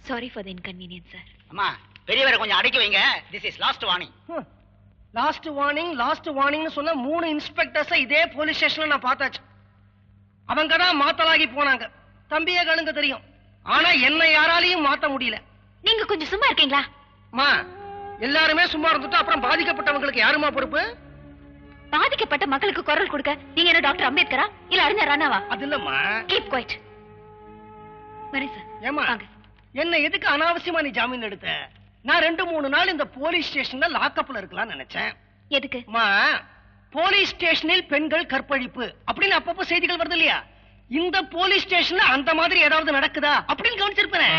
Sorry for the inconvenience sir. அம்மா பெரியவரை கொஞ்சம் அடக்கி வைங்க. This is last warning. Last வார்னிங்னு சொன்ன 3 இன்ஸ்பெக்டர்ஸ் இதே போலீஸ் ஸ்டேஷன்ல நான் பார்த்தாச்சு. அவங்க தான் மாத்தலாகி போனாங்க. தம்பியே கழுங்க தெரியும். ஆனா என்ன யாராலையும் மாத்த முடியல. நீங்க கொஞ்சம் சும்மா இருக்கீங்களா? மா எல்லாருமே சும்மா இருந்துட்டா அப்புறம் பாதிக்கப்பட்டவங்களுக்கு யாருமா பொறுப்பு? பாதிக்கப்பட்ட மக்களுக்கு குரல் கொடுக்க நீங்க என்ன டாக்டர் அம்பேத்கரா இல்ல அறிஞர் ராணாவா? அது இல்லம்மா. Keep quiet. வரேன் சார். ஏமா என்ன எதுக்கு அனாவசியமா நீ ஜாமீன் எடுத்த? நான் 2-3 நாள் இந்த போலீஸ் ஸ்டேஷன்ல லாக்அப்ல இருக்கலாம்னு நினைச்சேன். எதுக்கு? போலீஸ் ஸ்டேஷனில் பெண்கள் கற்பழிப்பு அப்படின்னு அப்பப்போ செய்திகள் வருது இல்லையா? இந்த போலீஸ் ஸ்டேஷன்ல அந்த மாதிரி ஏதாவது நடக்குதா அப்படின்னு கவனிச்சிருப்பேன்.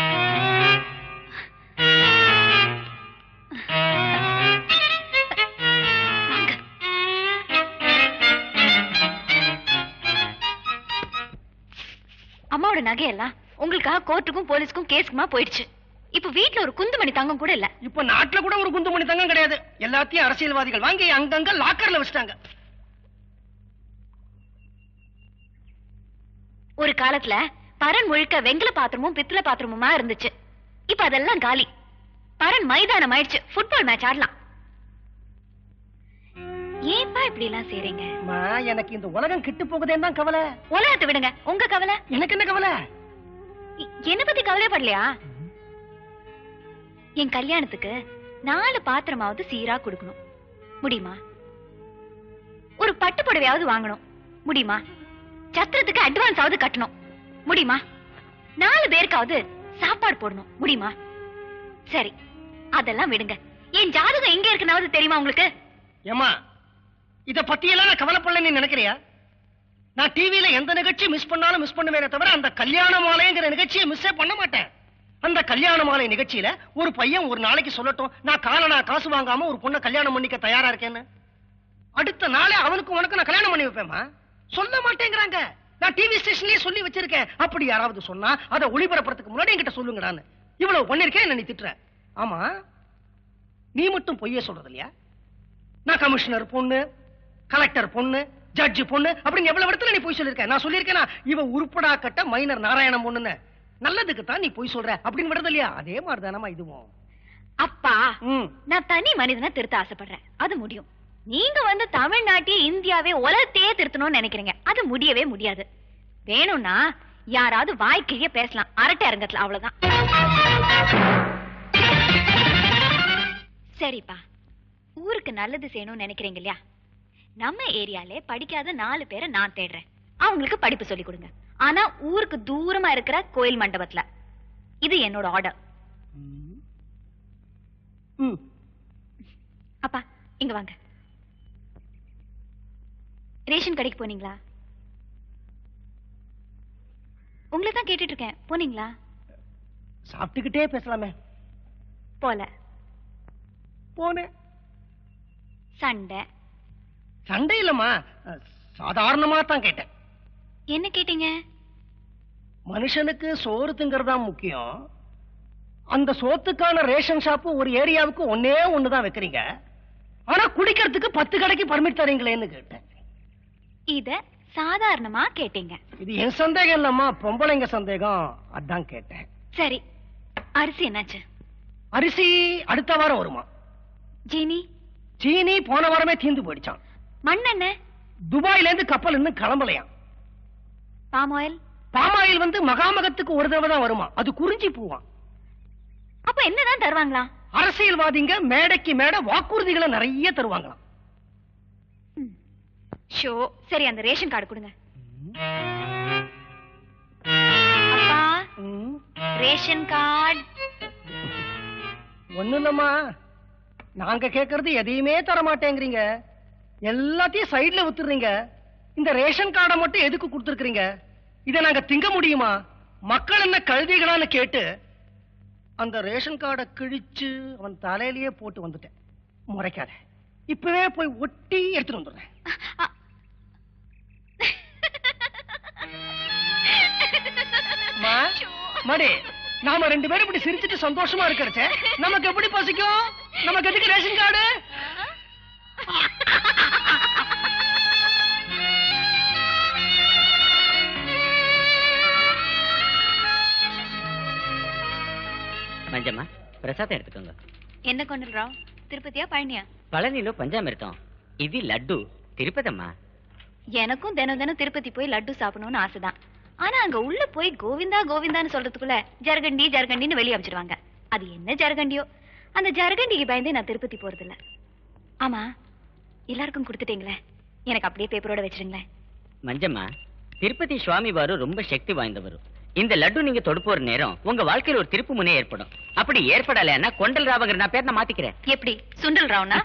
அம்மாவோட நகையெல்லாம் உங்களுக்காக கோர்ட்டுக்கும் போலீஸ்க்கும் கேஸ்க்குமா போயிடுச்சு. இப்ப வீட்டுல ஒரு குந்துமணி தங்கம் கூட இல்ல. இப்ப நாட்டுல கூட ஒரு குந்துமணி தங்கம் கிடையாது. எல்லாத்தையும் அரசியல்வாதிகள் வாங்கி அங்கங்க லாக்கர்ல வச்சுட்டாங்க. ஒரு காலத்துல பரன் முழுக்க வெங்கல பாத்திரமும் பித்தளை பாத்திரமுமா இருந்துச்சு. இப்ப அதெல்லாம் காலி. பரன் மைதானம் ஆயிடுச்சு. ஃபுட்பால் மேட்ச் ஆடலாம். ஏன்பா இப்படி எல்லாம் செய்றீங்க? எனக்கு இந்த உலகம் கிட்டு போகுதேன்னு தான் கவலை. உலகத்தை விடுங்க, உங்க கவலை. எனக்கு என்ன கவலை? என்ன பத்தி கவலைப்படலையா? என் கல்யாணத்துக்கு 4 பாத்திரமாவது சீரா கொடுக்கணும், முடியுமா? ஒரு பட்டு புடவையாவது வாங்கணும், முடியுமா? சத்திரத்துக்கு அட்வான்ஸ் ஆவது கட்டணும், முடியுமா? 4 பேருக்காவது சாப்பாடு போடணும், முடியுமா? சரி, அதெல்லாம் விடுங்க. என் ஜாதகம் எங்க இருக்குனாவது தெரியுமா உங்களுக்கு? ஏமா இத பத்தி எல்லாம் நான் கவலைப்படலன்னு நினைக்கிறியா? நான் டிவியில எந்த நிகழ்ச்சி மிஸ் பண்ணாலும் மிஸ் பண்ணுவேனே தவிர அந்த கல்யாண மாலைங்கிற நிகழ்ச்சியை மிஸ்ஸே பண்ண மாட்டேன். அந்த கல்யாண மாலை நிகழ்ச்சியில ஒரு பையன் ஒரு நாளைக்கு சொல்லட்டும், நான் காசு வாங்காம ஒரு பொண்ணை கல்யாணம் பண்ணிக்க தயாரா இருக்கேன்னு. அடுத்த நாளே அவனுக்கு உனக்கு நான் கல்யாணம் பண்ணி வைப்பேமா? சொல்ல மாட்டேங்கிறாங்க. நான் டிவி ஸ்டேஷன்லயே சொல்லி வச்சிருக்கேன். அப்படி யாராவது சொன்னா அதை ஒளிபரப்புறதுக்கு முன்னாடி என்கிட்ட சொல்லுங்கடான்னு. இவ்வளவு பண்ணிருக்கேன், என்ன நீ திட்டுற? ஆமா, நீ மட்டும் பொய்யே சொல்றது இல்லையா? நான் கமிஷனர் பொண்ணு, கலெக்டர் பொண்ணு, ஜட்ஜ் பொண்ணு அப்படின்னு எவ்வளவு இடத்துல நீ போய் சொல்லிருக்க? நான் சொல்லிருக்கேனா இவ உருப்படா கட்ட மைனர் நாராயணம் பொண்ணுன்னு? நல்லதுக்கு தான் நீ போய் சொல்ற அப்படின்னு விடுறது இல்லையா? அதே மாதிரிதானமா இதுவும். அப்பா, நான் தனி மனிதனை திருத்த ஆசைப்படுறேன், அது முடியும். நீங்க வந்து தமிழ்நாட்டையே இந்தியாவே உலகத்தையே திருத்தணும்னு நினைக்கிறீங்க, அது முடியவே முடியாது. வேணும்னா யாராவது வாய்க்கிழிய பேசலாம் அரட்டை அரங்கத்துல, அவ்வளவுதான். சரிப்பா, ஊருக்கு நல்லது செய்யணும்னு நினைக்கிறீங்க இல்லையா? நம்ம ஏரியாலே படிக்காத 4 பேரை நான் தேடுறேன். அவங்களுக்கு படிப்பு சொல்லி கொடுங்க. ஆனா ஊருக்கு தூரமா இருக்கிற கோயில் மண்டபத்துல. இது என்னோட ஆர்டர். அப்பா, இங்க வாங்க. ரேஷன் கடைக்கு போனீங்களா? உங்களை தான் கேட்டுட்டு இருக்கேன். போனீங்களா? சாப்பிட்டுக்கிட்டே பேசலாமே. போல. போனேன். சண்டை? சண்டை இல்லம்மா, சாதாரணமா தான் கேட்டேன். என்ன கேட்டீங்க? மனுஷனுக்கு சோறு திங்கறதா முக்கியம். அந்த சோத்துக்கான ரேஷன் ஷாப்பு ஒரு ஏரியாவுக்கு ஒண்ணுதான் வைக்கிறீங்க. ஆனா குடிக்கிறதுக்கு 10 கடைக்கு பர்மிட் தரீங்களேன்னு கேட்டேன். இத சாதாரணமா கேட்டீங்க. இது என் சந்தேகம் இல்லம்மா, பொம்பளைங்க சந்தேகம், அதான் கேட்டேன். சரி, அரிசி என்னாச்சு? அரிசி அடுத்த வாரம் வருமா? சீனி போன வாரமே தீந்து போயிடுச்சான். மண்ணெண்ணெய் துபாயில இருந்து கப்பல் இன்னும் கிளம்பலையாம். பாம் ஆயில் வந்து மகாமகத்துக்கு ஒரு தடவை தான் வருமா, அது குறிஞ்சி பூவான். அப்ப என்னதான் தருவாங்களா? அரசியல்வாதிங்க மேடைக்கு மேடை வாக்குறுதிகளை நிறைய தருவாங்களாம். சரி, அந்த ரேஷன் கார்டு கொடுங்க. அப்பா, ரேஷன் கார்டு. ஒண்ணு இல்லம்மா, நாங்க கேட்கறது எதையுமே தர மாட்டேங்கிறீங்க, எல்லாத்தையும் சைட்ல வித்துறீங்க. இந்த ரேஷன் கார்டை மட்டும் எதுக்கு கொடுத்துருக்கீங்க? இதை நாங்க திங்க முடியுமா? மக்கள் என்ன கழுதிகளான்னு கேட்டு அந்த ரேஷன் கார்டை கிழிச்சு அவன் தலையிலேயே போட்டு வந்துட்டேன். முறைக்காத, இப்பவே போய் ஒட்டி எடுத்துட்டு வந்துடுறேன். மடி, நாம 2 பேரும் இப்படி சிரிச்சுட்டு சந்தோஷமா இருக்கிறச்ச நமக்கு எப்படி பசிக்கும்? நமக்கு எதுக்கு ரேஷன் கார்டு? மஞ்சம்மா பிரசாதம் எடுத்துக்கோங்க. என்ன கொண்டுடுறோம்? திருப்பதியா பழனியா? பழனிలో పంచామృతం, ఇది లడ్డు. తిరుపతమ్మా. எனக்கும் தினம் தினம் திருப்பதி போய் லட்டு சாப்பிடணும்னு ஆசைதான். ஆனா அங்க உள்ள போய் கோவிந்தா கோவிந்தான்னு சொல்றதுக்குள்ள ஜரகண்டி ஜரகண்டின்னு வெளியே அமைச்சிருவாங்க. அது என்ன ஜரகண்டியோ, அந்த ஜரகண்டிக்கு பயந்தே நான் திருப்பதி போறதில்ல. ஆமா, எல்லாருக்கும் கொடுத்துட்டீங்களே, எனக்கு அப்படியே பேப்பரோட வச்சிருங்களேன். மஞ்சம்மா, திருப்பதி சுவாமி வாரு ரொம்ப சக்தி வாய்ந்தவர். இந்த லட்டு நீங்க தொடுப்போற நேரம் உங்க வாழ்க்கையில ஒரு திருப்பு முனை ஏற்படும். அப்படி ஏற்படலைன்னா கொண்டல் ராவங்கிற நான் பேர் நான் மாத்திக்கிறேன். எப்படி சுண்டல் ராவ்னா?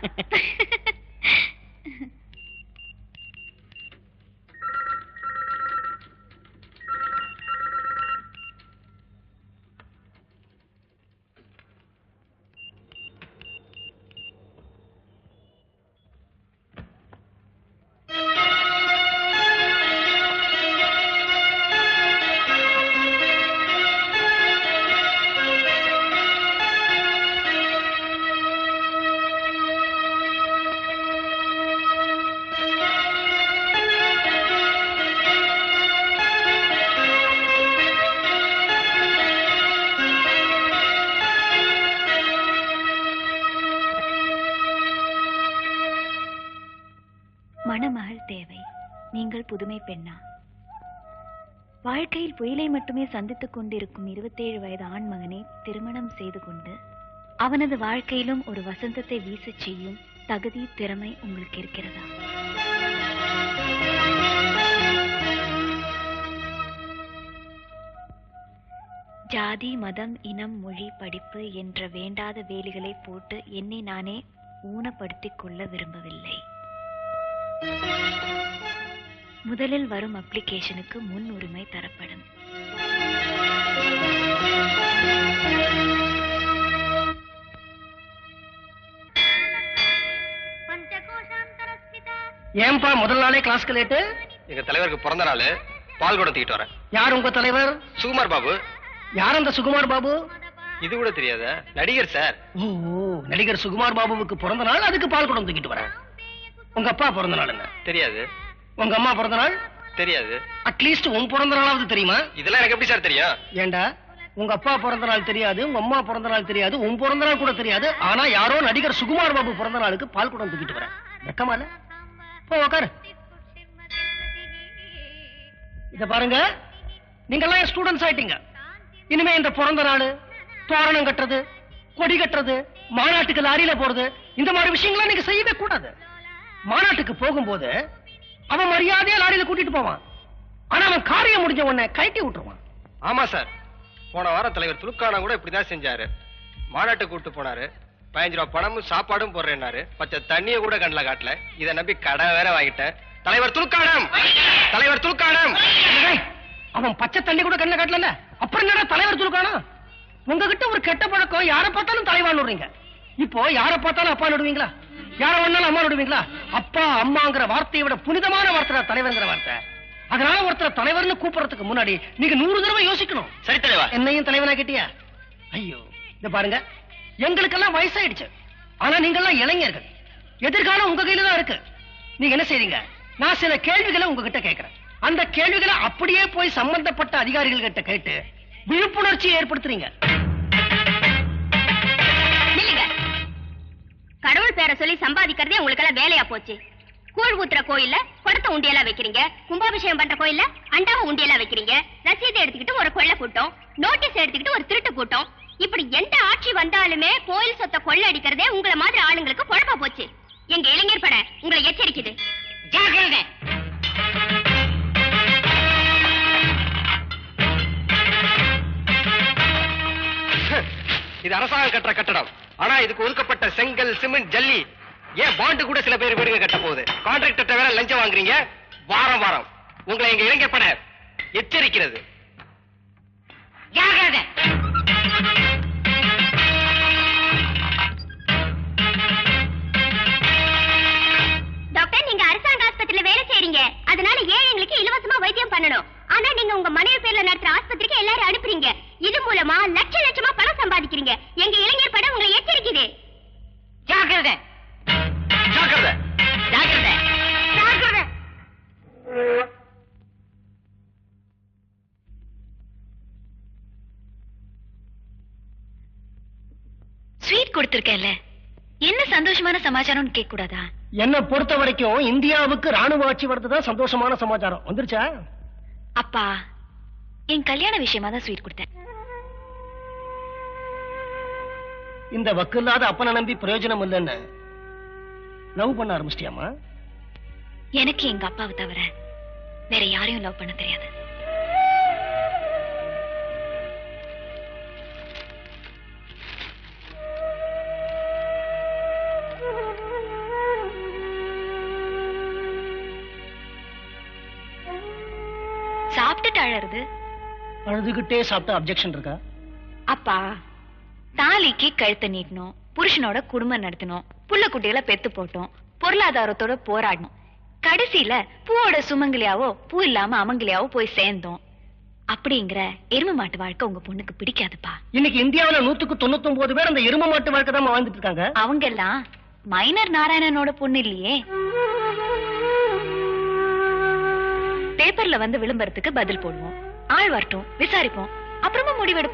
மணமகள் தேவை. நீங்கள் புதுமை பெண்ணா? வாழ்க்கையில் புயலை மட்டுமே சந்தித்துக் கொண்டிருக்கும் 27 வயது ஆண்மகனை திருமணம் செய்து கொண்டு அவனது வாழ்க்கையிலும் ஒரு வசந்தத்தை வீசச் செய்யும் தகுதி, திறமை உங்களுக்கு இருக்கிறதா? ஜாதி, மதம், இனம், மொழி, படிப்பு என்ற வேண்டாத வேலிகளை போட்டு என்னை நானே ஊனப்படுத்திக் கொள்ள விரும்பவில்லை. முதலில் வரும் அப்ளிகேஷனுக்கு முன் உரிமை தரப்படும். ஏன்பா முதல் நாளே கிளாஸ்க்கு லேட்டு? எங்க தலைவருக்கு பிறந்த நாள், பால் குடம் தூக்கிட்டு வரேன். யார் உங்க தலைவர்? சுகுமார் பாபு. யார் அந்த சுகுமார் பாபு? இது கூட தெரியாத? நடிகர் சார். ஓ, நடிகர் சுகுமார் பாபுவுக்கு பிறந்த நாள், அதுக்கு பால் குடம் தூக்கிட்டு வரேன். உங்க அப்பா பிறந்த நாள் என்ன? தெரியாது. உங்க அம்மா பிறந்த நாள்? தெரியாது. அட்லீஸ்ட் உன் பிறந்த நாளாவது தெரியுமா? இதெல்லாம் எனக்கு எப்படி சார் தெரியும்? ஏண்டா, உங்க அப்பா பிறந்த நாள் தெரியாது, உங்க அம்மா பிறந்த நாள் தெரியாது, உன் பிறந்த நாள் கூட தெரியாது, ஆனா யாரோ நடிகர் சுகுமார் பாபு பிறந்த நாளுக்கு பால் குடம் தூக்கிட்டு வரேன். வெக்கமால? போ உக்காரு. இத பாருங்க, நீங்க எல்லாம் ஸ்டூடெண்ட்ஸ் ஆயிட்டீங்க. இனிமே இந்த பிறந்த நாள், தோரணம் கட்டுறது, கொடி கட்டுறது, மாநாட்டுக்கு லாரியில போறது, இந்த மாதிரி விஷயங்களை நீங்க செய்யவே கூடாது. மாநாட்டுக்கு போகும்போது அவன் மரியாதையா லாரியில கூட்டிட்டு போவான். ஆனா அவன் காரியம் முடிஞ்ச உடனே கழட்டி விட்டுருவான். ஆமா சார், போன வாரம் தலைவர் துலுக்கானா கூட இப்படிதான் செஞ்சாரு. மாநாட்டுக்கு கூட்டு போனாரு, 15 ரூபாய் பணமும் சாப்பாடும் போடுறேன்னாரு. பச்சை தண்ணிய கூட கண்ணில் காட்டல. இதை நம்பி கடை வேற வாங்கிட்டேன். தலைவர் துலுக்கானம், தலைவர் துலுக்கானம். அவன் பச்சை தண்ணி கூட கண்ணில் காட்டல, அப்புறம் என்னடா தலைவர் துலுக்கானா? உங்ககிட்ட ஒரு கெட்ட பழக்கம், யாரை பார்த்தாலும் தலைவான் விடுறீங்க. இப்போ யாரை பார்த்தாலும் அப்பா விடுவீங்களா? யார வேணாலும் அம்மா விடுவீங்களா? அப்பா அம்மாங்கிற வார்த்தையை விட புனிதமான வார்த்தை தலைவர்ங்கிற வார்த்தை. அதனால ஒருத்தர் தலைவர்னு கூப்பிடுறதுக்கு முன்னாடி நீங்க 100 தடவை யோசிக்கணும். சரி தலைவா. என்னையும் தலைவனா கேட்டியா? ஐயோ, இந்த பாருங்க, எங்களுக்கெல்லாம் வயசாயிடுச்சு. ஆனா நீங்கெல்லாம் இளைஞர்கள். எதிர்காலம் உங்க கையில தான் இருக்கு. நீங்க என்ன செய்றீங்க? நான் சில கேள்விகளை உங்ககிட்ட கேட்கிறேன். அந்த கேள்விகளை அப்படியே போய் சம்பந்தப்பட்ட அதிகாரிகள் கிட்ட கேட்டு விழிப்புணர்ச்சியை ஏற்படுத்துறீங்க. கடவுள் பேரை சொல்லி சம்பாதிக்கிறதே உங்களுக்கு எல்லாம் வேலையா போச்சு. கூழ் ஊத்துற கோயில்ல குடத்தை உண்டியெல்லாம் வைக்கிறீங்க, கும்பாபிஷேகம் பண்ற கோயில்ல அண்டாவை உண்டியெல்லாம் வைக்கிறீங்க, ரசீதை எடுத்துக்கிட்டு ஒரு கொள்ளை கூட்டம், நோட்டீஸ் எடுத்துக்கிட்டு ஒரு திருட்டு கூட்டம். இப்படி எந்த ஆட்சி வந்தாலுமே கோயில் சொத்தை கொள்ளை அடிக்கிறதே உங்களை மாதிரி ஆளுங்களுக்கு குழப்பா போச்சு. எங்க இளைஞர் பட உங்களை எச்சரிக்குது, ஜாக்கிரதை. இது அரசாங்கம் கட்டுற கட்டடம். ஆனா இதுக்கு ஒதுக்கப்பட்ட செங்கல், சிமெண்ட், ஜல்லி, ஏன் பாண்டு கூட சில பேர் வீடுங்க கட்ட போகுது. கான்ட்ராக்டர் வேற லஞ்சம் வாங்குறீங்க. வாரம் வாரம் உங்களை எங்க இளைஞர் பட எச்சரிக்கிறது, ஜாக்கிரதை. டாக்டர், நீங்க அரசாங்க ஆஸ்பத்திரியில வேலை செய்றீங்க, அதனால ஏன் எங்களுக்கு இலவசமா வைத்தியம் பண்ணணும். ஆனா நீங்க உங்க மனைவி பேர்ல நடத்துற ஆஸ்பத்திரிக்கு எல்லாரும் அனுப்புறீங்க. இது மூலமா லட்ச லட்சமா பணம் சம்பாதிக்கிறீங்க. எங்க இளைஞர் படம் உங்களை எச்சரிக்குது, ஜாக்கிரதை, ஜாக்கிரதை, ஜாக்கிரதை, ஜாக்கிரதை. கொடுத்திருக்கேன்ல, என்ன சந்தோஷமான சமாச்சாரம்னு கேட்க கூடாதா? என்ன பொறுத்த வரைக்கும் இந்தியாவுக்கு ராணுவ ஆட்சி வர்றதுதான் சந்தோஷமான சமாச்சாரம். வந்துருச்சா? அப்பா, என் கல்யாண விஷயமா தான் ஸ்வீட் கொடுத்தேன். இந்த வக்கில்லாத அப்பனை நம்பி பிரயோஜனம் இல்லைன்னு லவ் பண்ண ஆரம்பிச்சிட்டியாமா? எனக்கு எங்க அப்பாவை தவிர வேற யாரையும் லவ் பண்ண தெரியாது. சாப்பிட்டுட்டு அழறது. அழுதுகிட்டே சாப்பிட்ட அப்ஜெக்ஷன் இருக்கா? அப்பா, தாலிக்கு கழுத்தை நீட்டணும், புருஷனோட குடும்பம் நடத்தணும், புள்ள குட்டிகளை பெத்து போட்டோம், பொருளாதாரத்தோட போராடணும், கடைசியில பூவோட சுமங்கலியாவோ பூ இல்லாம அமங்கலியாவோ போய் சேர்ந்தோம். அப்படிங்கிற எரும மாட்டு வாழ்க்கை உங்க பொண்ணுக்கு பிடிக்காதுப்பா. இன்னைக்கு இந்தியாவுல 199 பேர் அந்த எரும மாட்டு வாழ்க்கை தான் வாழ்ந்துட்டு இருக்காங்க. அவங்க எல்லாம் மைனர் நாராயணனோட பொண்ணு இல்லையே. பேப்பர்ல வந்து விளம்பரத்துக்கு பதில் போடுவோம், ஆள் வரட்டும், விசாரிப்போம், அப்புறமா முடிவெடுப்போம்.